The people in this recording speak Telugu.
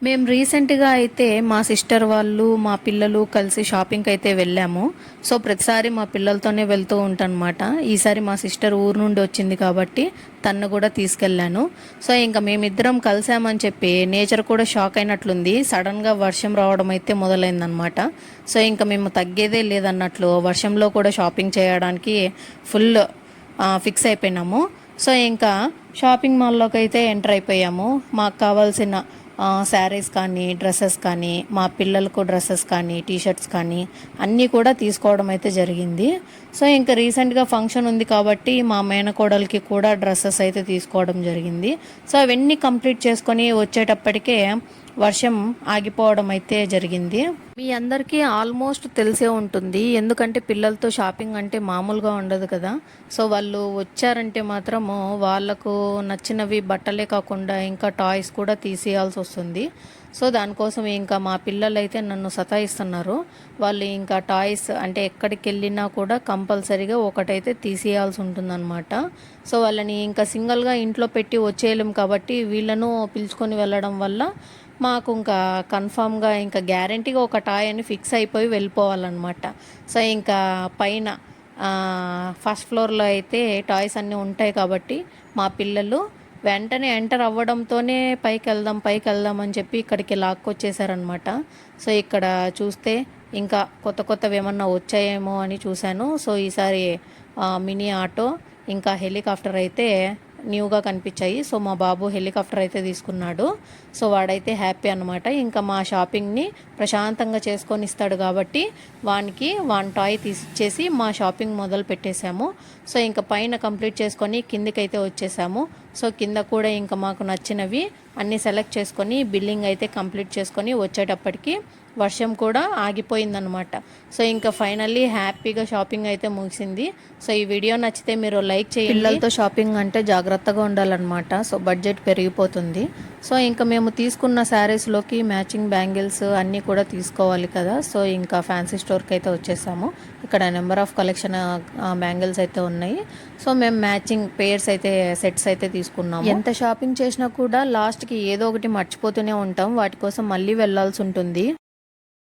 మేము రీసెంట్‌గా అయితే మా సిస్టర్ వాళ్ళు, మా పిల్లలు కలిసి షాపింగ్‌కి అయితే వెళ్ళాము. సో, ప్రతిసారి మా పిల్లలతోనే వెళ్తూ ఉంటానన్నమాట. ఈసారి మా సిస్టర్ ఊరు నుండి వచ్చింది కాబట్టి తనను కూడా తీసుకెళ్ళాను. సో, ఇంక మేమిద్దరం కలిసామని చెప్పి నేచర్ కూడా షాక్ అయినట్లుంది. సడన్‌గా వర్షం రావడం అయితే మొదలైందనమాట. సో, ఇంక మేము తగ్గేదే లేదన్నట్లు వర్షంలో కూడా షాపింగ్ చేయడానికి ఫుల్ ఫిక్స్ అయిపోయినాము. సో, ఇంకా షాపింగ్ మాల్‌లోకి అయితే ఎంటర్ అయిపోయాము. మాకు కావాల్సిన శారీస్ కానీ, డ్రెస్సెస్ కానీ, మా పిల్లలకు డ్రెస్సెస్ కానీ, టీ షర్ట్స్ కానీ అన్నీ కూడా తీసుకోవడం అయితే జరిగింది. సో, ఇంకా రీసెంట్‌గా ఫంక్షన్ ఉంది కాబట్టి మా మేనకోడలికి కూడా డ్రెస్సెస్ అయితే తీసుకోవడం జరిగింది. సో, అవన్నీ కంప్లీట్ చేసుకొని వచ్చేటప్పటికే వర్షం ఆగిపోవడం అయితే జరిగింది. మీ అందరికీ ఆల్మోస్ట్ తెలిసే ఉంటుంది. ఎందుకంటే పిల్లలతో షాపింగ్ అంటే మామూలుగా ఉండదు కదా. సో, వాళ్ళు వచ్చారంటే మాత్రము వాళ్ళకు నచ్చినవి బట్టలే కాకుండా ఇంకా టాయ్స్ కూడా తీసేయాల్సి వస్తుంది. సో, దానికోసం ఇంకా మా పిల్లలైతే నన్ను సతాయిస్తున్నారు. వాళ్ళు ఇంకా టాయ్స్ అంటే ఎక్కడికి వెళ్ళినా కూడా కంపల్సరీగా ఒకటైతే తీసేయాల్సి ఉంటుందన్నమాట. సో, వాళ్ళని ఇంకా సింగిల్గా ఇంట్లో పెట్టి వచ్చేయలేం కాబట్టి వీళ్ళను పిలుచుకొని వెళ్ళడం వల్ల మాకు ఇంకా కన్ఫామ్గా ఇంకా గ్యారంటీగా ఒక టాయ్ అని ఫిక్స్ అయిపోయి వెళ్ళిపోవాలన్నమాట. సో, ఇంకా పైన ఫస్ట్ ఫ్లోర్లో అయితే టాయ్స్ అన్నీ ఉంటాయి కాబట్టి మా పిల్లలు వెంటనే ఎంటర్ అవ్వడంతోనే పైకి వెళ్దాం అని చెప్పి ఇక్కడికి లాక్కొచ్చేసారనమాట. సో, ఇక్కడ చూస్తే ఇంకా కొత్త కొత్తవి ఏమన్నా వచ్చాయేమో అని చూశాను. సో, ఈసారి మినీ ఆటో ఇంకా హెలికాప్టర్ అయితే న్యూగా కనిపించాయి. సో, మా బాబు హెలికాప్టర్ అయితే తీసుకున్నాడు. సో, వాడైతే హ్యాపీ అనమాట. ఇంకా మా షాపింగ్ని ప్రశాంతంగా చేసుకొని ఇస్తాడు కాబట్టి వాని టాయ్ తీసిచ్చేసి మా షాపింగ్ మొదలు పెట్టేశాము. సో, ఇంకా పైన కంప్లీట్ చేసుకొని కిందికైతే వచ్చేసాము. సో, కింద కూడా ఇంకా మాకు నచ్చినవి అన్నీ సెలెక్ట్ చేసుకొని బిల్లింగ్ అయితే కంప్లీట్ చేసుకొని వచ్చేటప్పటికి వర్షం కూడా ఆగిపోయిందనమాట. సో, ఇంకా ఫైనల్లీ హ్యాపీగా షాపింగ్ అయితే ముగిసింది. సో, ఈ వీడియో నచ్చితే మీరు లైక్ చేయండి. పిల్లలతో షాపింగ్ అంటే జాగ్రత్తగా ఉండాలన్నమాట. సో, బడ్జెట్ పెరిగిపోతుంది. సో, ఇంకా మేము తీసుకున్న శారీస్లోకి మ్యాచింగ్ బ్యాంగిల్స్ అన్నీ కూడా తీసుకోవాలి కదా. సో, ఇంకా ఫ్యాన్సీ స్టోర్కి అయితే వచ్చేసాము. ఇక్కడ నెంబర్ ఆఫ్ కలెక్షన్ బ్యాంగిల్స్ అయితే ఉన్నాయి. సో, మేము మ్యాచింగ్ పేర్స్ అయితే సెట్స్ అయితే తీసుకున్నాము. ఎంత షాపింగ్ చేసినా కూడా లాస్ట్కి ఏదో ఒకటి మర్చిపోతూనే ఉంటాం. వాటి కోసం మళ్ళీ వెళ్ళాల్సి ఉంటుంది.